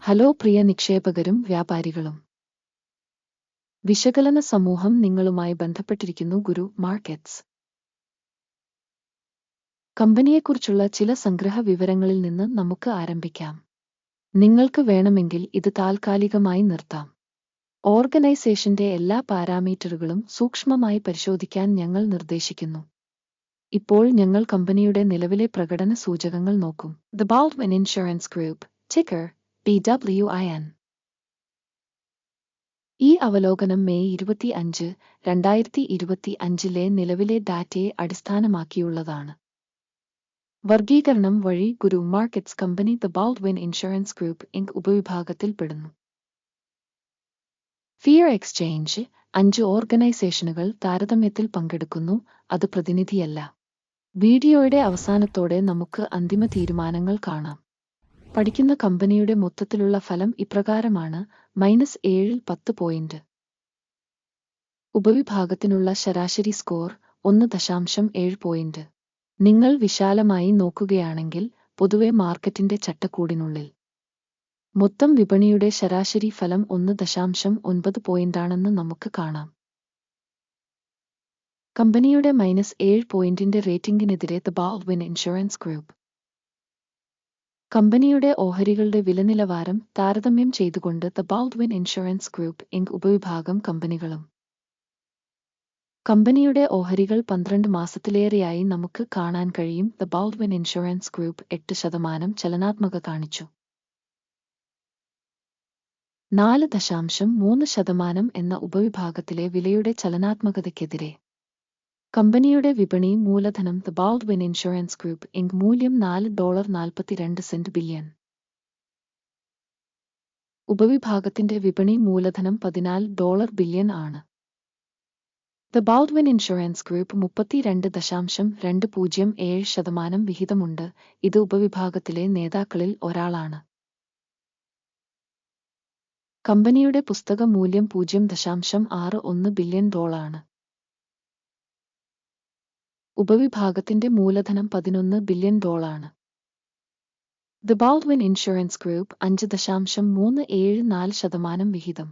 Hello പ്രിയ നിക്ഷേപകരും വ്യാപാരികളും. വിശകലന സമൂഹം നിങ്ങളുമായി ബന്ധപ്പെട്ടിരിക്കുന്നു. ഗുരു മാർക്കറ്റ്സ് കമ്പനിയെക്കുറിച്ചുള്ള ചില സംഗ്രഹ വിവരങ്ങളിൽ നിന്ന് നമുക്ക് ആരംഭിക്കാം. നിങ്ങൾക്ക് വേണമെങ്കിൽ ഇത് താൽക്കാലികമായി നിർത്താം. ഓർഗനൈസേഷന്റെ എല്ലാ പാരാമീറ്ററുകളും സൂക്ഷ്മമായി പരിശോധിക്കാൻ ഞങ്ങൾ നിർദ്ദേശിക്കുന്നു. ഇപ്പോൾ ഞങ്ങൾ കമ്പനിയുടെ നിലവിലെ പ്രകടന സൂചകങ്ങൾ നോക്കും. The Baldwin insurance group, ticker BWIN. ഈ അവലോകനം മെയ് 25, 2025 നിലവിലെ ഡാറ്റയെ അടിസ്ഥാനമാക്കിയുള്ളതാണ്. വർഗീകരണം വഴി Guru markets company the Baldwin insurance group Inc ഉപവിഭാഗത്തിൽപ്പെടുന്നു. ഫിയർ എക്സ്ചേഞ്ച് 5 ഓർഗനൈസേഷനുകൾ താരതമ്യത്തിൽ പങ്കെടുക്കുന്നു. അത് പ്രതിനിധിയല്ല. വീഡിയോയുടെ അവസാനത്തോടെ നമുക്ക് അന്തിമ തീരുമാനങ്ങൾ കാണാം. പഠിക്കുന്ന കമ്പനിയുടെ മൊത്തത്തിലുള്ള ഫലം ഇപ്രകാരമാണ്: -7 10 പോയിന്റ്. ഉപവിഭാഗത്തിനുള്ള ശരാശരി സ്കോർ 1.7 പോയിന്റ്. നിങ്ങൾ വിശാലമായി നോക്കുകയാണെങ്കിൽ പൊതുവെ മാർക്കറ്റിന്റെ ചട്ടക്കൂടിനുള്ളിൽ മൊത്തം വിപണിയുടെ ശരാശരി ഫലം 1.9 പോയിന്റാണെന്ന് നമുക്ക് കാണാം. കമ്പനിയുടെ -7 പോയിന്റിന്റെ റേറ്റിംഗിനെതിരെ ദ ബാൾഡ്വിൻ ഇൻഷുറൻസ് ഗ്രൂപ്പ് കമ്പനിയുടെ ഓഹരികളുടെ വിലനിലവാരം താരതമ്യം ചെയ്തുകൊണ്ട് the Baldwin insurance group inc ഉപവിഭാഗം കമ്പനികളും. കമ്പനിയുടെ ഓഹരികൾ 12 മാസത്തിലേറെയായി നമുക്ക് കാണാൻ കഴിയും. ദ ബാൾഡ്വിൻ ഇൻഷുറൻസ് ഗ്രൂപ്പ് 8% ചലനാത്മകത കാണിച്ചു. 4.3% എന്ന ഉപവിഭാഗത്തിലെ വിലയുടെ ചലനാത്മകതയ്ക്കെതിരെ കമ്പനിയുടെ വിപണി മൂലധനം the Baldwin insurance group inc മൂല്യം $4.42 ബില്യൺ. ഉപവിഭാഗത്തിന്റെ വിപണി മൂലധനം $14 ബില്യൺ ആണ്. ദ ബാൾഡ്വിൻ ഇൻഷുറൻസ് ഗ്രൂപ്പ് 32.207% വിഹിതമുണ്ട്. ഇത് ഉപവിഭാഗത്തിലെ നേതാക്കളിൽ ഒരാളാണ്. കമ്പനിയുടെ പുസ്തക മൂല്യം $0.61 ബില്യൺ ആണ്. ഉപവിഭാഗത്തിന്റെ മൂലധനം $11 ബില്യൺ ആണ്. ദ ബാൾഡ്വിൻ ഇൻഷുറൻസ് ഗ്രൂപ്പ് 5.374% വിഹിതം.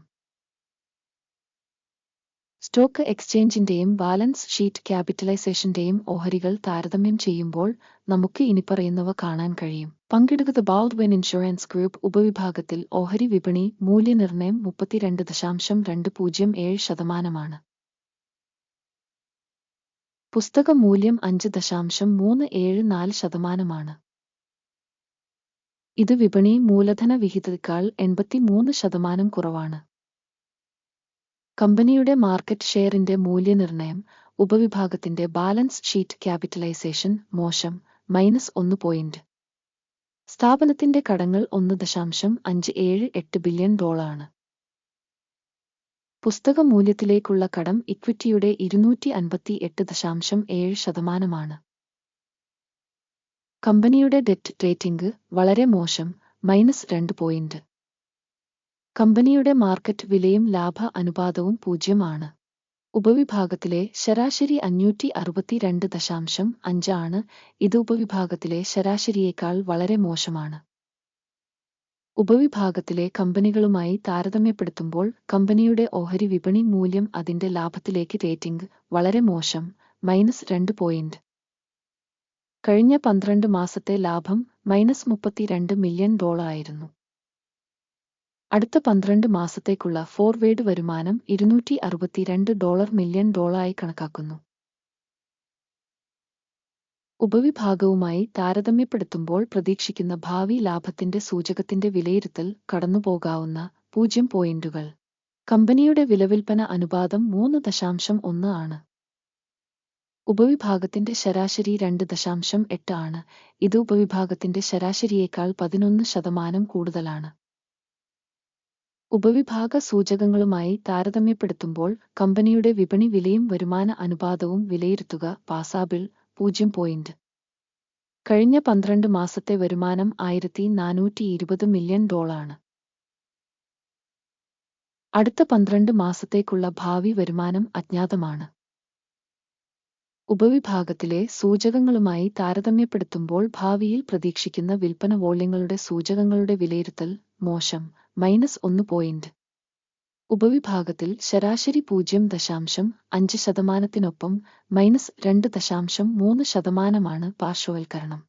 സ്റ്റോക്ക് എക്സ്ചേഞ്ചിന്റെയും ബാലൻസ് ഷീറ്റ് ക്യാപിറ്റലൈസേഷന്റെയും ഓഹരികൾ താരതമ്യം ചെയ്യുമ്പോൾ നമുക്ക് ഇനിപ്പറയുന്നവ കാണാൻ കഴിയും. പങ്കെടുക്കുക ദ ബാൾഡ്വിൻ ഇൻഷുറൻസ് ഗ്രൂപ്പ് ഉപവിഭാഗത്തിൽ ഓഹരി വിപണി മൂല്യനിർണ്ണയം 32.207%. പുസ്തക മൂല്യം 5.374%. ഇത് വിപണി മൂലധന വിഹിതത്തേക്കാൾ 83% കുറവാണ്. കമ്പനിയുടെ മാർക്കറ്റ് ഷെയറിന്റെ മൂല്യനിർണ്ണയം ഉപവിഭാഗത്തിന്റെ ബാലൻസ് ഷീറ്റ് ക്യാപിറ്റലൈസേഷൻ മോശം -1 പോയിന്റ്. സ്ഥാപനത്തിന്റെ കടങ്ങൾ $1.578 ബില്യൺ ആണ്. പുസ്തക മൂല്യത്തിലേക്കുള്ള കടം ഇക്വിറ്റിയുടെ 258.7%. കമ്പനിയുടെ ഡെറ്റ് റേറ്റിംഗ് വളരെ മോശം -2 പോയിന്റ്. കമ്പനിയുടെ മാർക്കറ്റ് വിലയും ലാഭ അനുപാതവും 0 ആണ്. ഉപവിഭാഗത്തിലെ ശരാശരി 562.5 ആണ്. ഇത് ഉപവിഭാഗത്തിലെ ശരാശരിയേക്കാൾ വളരെ മോശമാണ്. ഉപവിഭാഗത്തിലെ കമ്പനികളുമായി താരതമ്യപ്പെടുത്തുമ്പോൾ കമ്പനിയുടെ ഓഹരി വിപണി മൂല്യം അതിന്റെ ലാഭത്തിലേക്ക് റേറ്റിംഗ് വളരെ മോശം -2 പോയിന്റ്. കഴിഞ്ഞ 12 മാസത്തെ ലാഭം -$32 മില്യൺ ആയിരുന്നു. അടുത്ത 12 മാസത്തേക്കുള്ള ഫോർവേഡ് വരുമാനം $262 മില്യൺ ആയി കണക്കാക്കുന്നു. ഉപവിഭാഗവുമായി താരതമ്യപ്പെടുത്തുമ്പോൾ പ്രതീക്ഷിക്കുന്ന ഭാവി ലാഭത്തിന്റെ സൂചകത്തിന്റെ വിലയിരുത്തൽ കടന്നുപോകാവുന്ന 0 പോയിന്റുകൾ. കമ്പനിയുടെ വിലവിൽപ്പന അനുപാതം 3.1 ആണ്. ഉപവിഭാഗത്തിന്റെ ശരാശരി 2.8 ആണ്. ഇത് ഉപവിഭാഗത്തിന്റെ ശരാശരിയേക്കാൾ 11% കൂടുതലാണ്. ഉപവിഭാഗ സൂചകങ്ങളുമായി താരതമ്യപ്പെടുത്തുമ്പോൾ കമ്പനിയുടെ വിപണി വിലയും വരുമാന അനുപാതവും വിലയിരുത്തുക. പാസാബിൾ 0 പോയിന്റ്. കഴിഞ്ഞ 12 മാസത്തെ വരുമാനം $1420 മില്യൺ ആണ്. അടുത്ത 12 മാസത്തേക്കുള്ള ഭാവി വരുമാനം അജ്ഞാതമാണ്. ഉപവിഭാഗത്തിലെ സൂചകങ്ങളുമായി താരതമ്യപ്പെടുത്തുമ്പോൾ ഭാവിയിൽ പ്രതീക്ഷിക്കുന്ന വിൽപ്പന വോള്യങ്ങളുടെ സൂചകങ്ങളുടെ വിലയിരുത്തൽ മോശം -1 ഉപവിഭാഗത്തിൽ ശരാശരി 0.5%-നൊപ്പം -2.3%-മാണ് പാർശ്വവൽക്കരണം.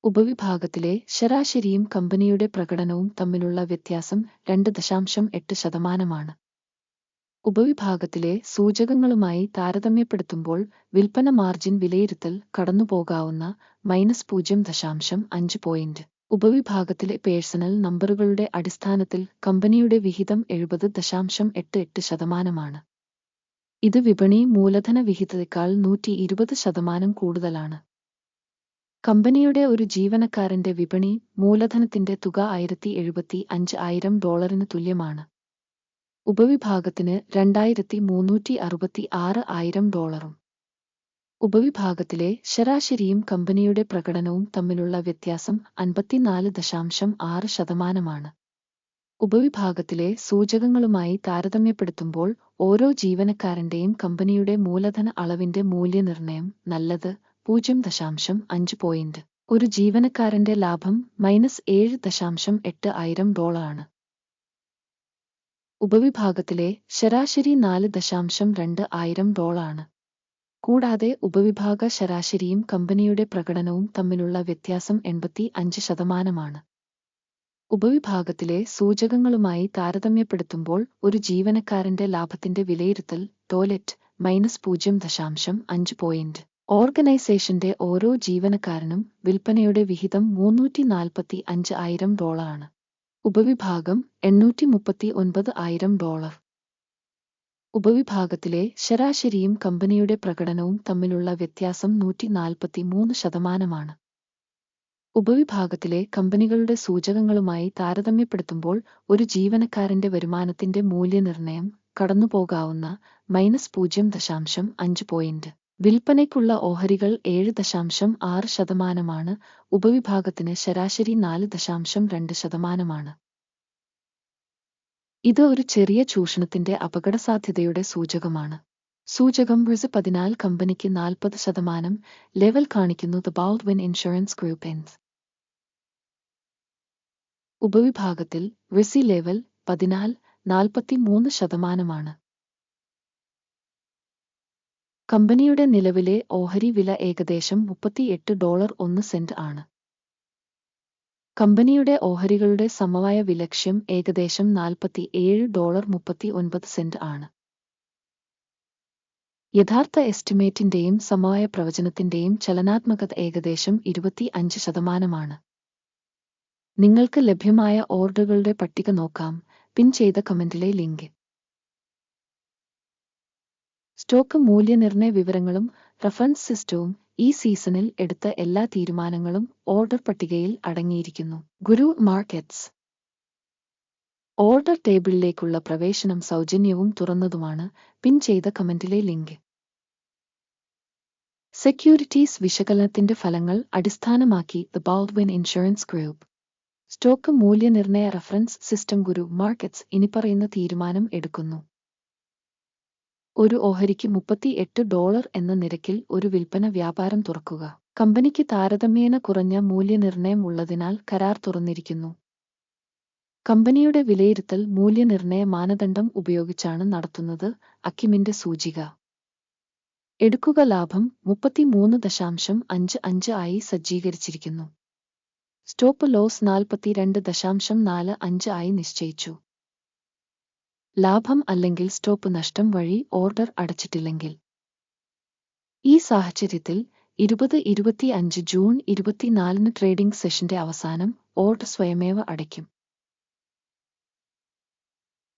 ഉപവിഭാഗത്തിലെ ശരാശരിയും കമ്പനിയുടെ പ്രകടനവും തമ്മിലുള്ള വ്യത്യാസം 2.8%-മാണ്. ഉപവിഭാഗത്തിലെ സൂചകങ്ങളുമായി താരതമ്യപ്പെടുത്തുമ്പോൾ വിൽപ്പന മാർജിൻ വിലയിരുത്തൽ കടന്നുപോകാവുന്ന -0.5 ഉപവിഭാഗത്തിലെ പേഴ്സണൽ നമ്പറുകളുടെ അടിസ്ഥാനത്തിൽ കമ്പനിയുടെ വിഹിതം 70.88%-മാണ്. ഇത് വിപണി മൂലധന വിഹിതത്തേക്കാൾ 120% കൂടുതലാണ്. കമ്പനിയുടെ ഒരു ജീവനക്കാരന്റെ വിപണി മൂലധനത്തിന്റെ തുക $175,000 തുല്യമാണ്. ഉപവിഭാഗത്തിന് $2,366,000. ഉപവിഭാഗത്തിലെ ശരാശരിയും കമ്പനിയുടെ പ്രകടനവും തമ്മിലുള്ള വ്യത്യാസം 54.6%-മാണ്. ഉപവിഭാഗത്തിലെ സൂചകങ്ങളുമായി താരതമ്യപ്പെടുത്തുമ്പോൾ ഓരോ ജീവനക്കാരന്റെയും കമ്പനിയുടെ മൂലധന അളവിന്റെ മൂല്യനിർണ്ണയം നല്ലത് 0.5 ഒരു ജീവനക്കാരന്റെ ലാഭം -7.8 ആണ്. ഉപവിഭാഗത്തിലെ ശരാശരി $4.2 ആണ്. കൂടാതെ ഉപവിഭാഗ ശരാശരിയും കമ്പനിയുടെ പ്രകടനവും തമ്മിലുള്ള വ്യത്യാസം 85%-മാണ്. ഉപവിഭാഗത്തിലെ സൂചകങ്ങളുമായി താരതമ്യപ്പെടുത്തുമ്പോൾ ഒരു ജീവനക്കാരന്റെ ലാഭത്തിന്റെ വിലയിരുത്തൽ ടോയ്ലറ്റ് -0.5 ഓർഗനൈസേഷന്റെ ഓരോ ജീവനക്കാരനും വിൽപ്പനയുടെ വിഹിതം $345,000 ആണ്. ഉപവിഭാഗം $839,000. ഉപവിഭാഗത്തിലെ ശരാശരിയും കമ്പനിയുടെ പ്രകടനവും തമ്മിലുള്ള വ്യത്യാസം 143%-മാണ്. ഉപവിഭാഗത്തിലെ കമ്പനികളുടെ സൂചകങ്ങളുമായി താരതമ്യപ്പെടുത്തുമ്പോൾ ഒരു ജീവനക്കാരന്റെ വരുമാനത്തിന്റെ മൂല്യനിർണ്ണയം കടന്നുപോകാവുന്ന -0.5 വിൽപ്പനയ്ക്കുള്ള ഓഹരികൾ 7.6%-മാണ്. ഉപവിഭാഗത്തിന് ശരാശരി 4.2%-മാണ്. ഇത് ഒരു ചെറിയ ചൂഷണത്തിന്റെ അപകടസാധ്യതയുടെ സൂചകമാണ്. സൂചകം RIS-14 കമ്പനിക്ക് 40% ലെവൽ കാണിക്കുന്നു. ദ ബാൾഡ്വിൻ ഇൻഷുറൻസ് ഗ്രൂപ്പ് എൻസ്. ഉപവിഭാഗത്തിൽ RISI ലെവൽ 14 43%-മാണ്. കമ്പനിയുടെ നിലവിലെ ഓഹരി വില ഏകദേശം $38.01 ആണ്. കമ്പനിയുടെ ഓഹരികളുടെ സമവായ വിലക്ഷ്യം ഏകദേശം $47.39 ആണ്. യഥാർത്ഥ എസ്റ്റിമേറ്റിന്റെയും സമവായ പ്രവചനത്തിന്റെയും ചലനാത്മകത ഏകദേശം 25%-മാണ്. നിങ്ങൾക്ക് ലഭ്യമായ ഓർഡറുകളുടെ പട്ടിക നോക്കാം. പിൻ ചെയ്ത കമന്റിലെ ലിങ്ക്. സ്റ്റോക്ക് മൂല്യനിർണ്ണയ വിവരങ്ങളും റഫറൻസ് സിസ്റ്റവും ഈ സീസണിൽ എടുത്ത എല്ലാ തീരുമാനങ്ങളും ഓർഡർ പട്ടികയിൽ അടങ്ങിയിരിക്കുന്നു. ഗുരു മാർക്കറ്റ്സ്. ഓർഡർ ടേബിളിലേക്കുള്ള പ്രവേശനം സൗജന്യവും തുറന്നതുമാണ്. പിൻ ചെയ്ത കമന്റിലെ ലിങ്ക്. സെക്യൂരിറ്റീസ് വിശകലനത്തിന്റെ ഫലങ്ങൾ അടിസ്ഥാനമാക്കി the Baldwin insurance group stock മൂല്യനിർണ്ണയ റഫറൻസ് സിസ്റ്റം ഗുരു മാർക്കറ്റ്സ് ഇനിപ്പറയുന്ന തീരുമാനം എടുക്കുന്നു. ഒരു ഓഹരിക്ക് $38 എന്ന നിരക്കിൽ ഒരു വിൽപ്പന വ്യാപാരം തുറക്കുക. കമ്പനിക്ക് താരതമ്യേന കുറഞ്ഞ മൂല്യനിർണ്ണയം ഉള്ളതിനാൽ കരാർ തുറന്നിരിക്കുന്നു. കമ്പനിയുടെ വിലയിരുത്തൽ മൂല്യനിർണ്ണയ മാനദണ്ഡം ഉപയോഗിച്ചാണ് നടത്തുന്നത്. അക്കിമിന്റെ സൂചിക. എടുക്കുക ലാഭം 33.55 ആയി സജ്ജീകരിച്ചിരിക്കുന്നു. സ്റ്റോപ്പ് ലോസ് 42.45 ആയി നിശ്ചയിച്ചു. ലാഭം അല്ലെങ്കിൽ സ്റ്റോപ്പ് നഷ്ടം വഴി ഓർഡർ അടച്ചിട്ടില്ലെങ്കിൽ. ഈ സാഹചര്യത്തിൽ 2025 ജൂൺ 24 ട്രേഡിംഗ് സെഷന്റെ അവസാനം ഓർഡർ സ്വയമേവ അടയ്ക്കും.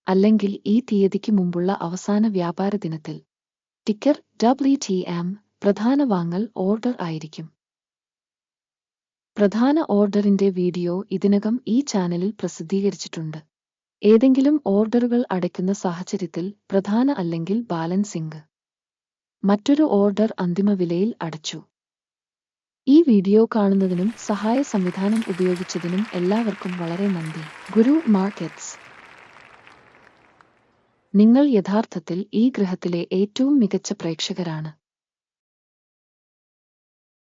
അല്ലെങ്കിൽ ഈ തീയതിക്ക് മുമ്പുള്ള അവസാന വ്യാപാര ദിനത്തിൽ. ടിക്കർ WTM പ്രധാന വാങ്ങൽ ഓർഡർ ആയിരിക്കും. പ്രധാന ഓർഡറിന്റെ വീഡിയോ ഇതിനകം ഈ ചാനലിൽ പ്രസിദ്ധീകരിച്ചിട്ടുണ്ട്. ഏതെങ്കിലും ഓർഡറുകൾ അടയ്ക്കുന്ന സാഹചര്യത്തിൽ പ്രധാന അല്ലെങ്കിൽ ബാലൻസിംഗ് മറ്റൊരു ഓർഡർ അന്തിമ വിലയിൽ അടച്ചു. ഈ വീഡിയോ കാണുന്നതിനും സഹായ സംവിധാനം ഉപയോഗിച്ചതിനും എല്ലാവർക്കും വളരെ നന്ദി. ഗുരു മാർക്കറ്റ്സ്. നിങ്ങൾ യഥാർത്ഥത്തിൽ ഈ ഗ്രഹത്തിലെ ഏറ്റവും മികച്ച പ്രേക്ഷകരാണ്.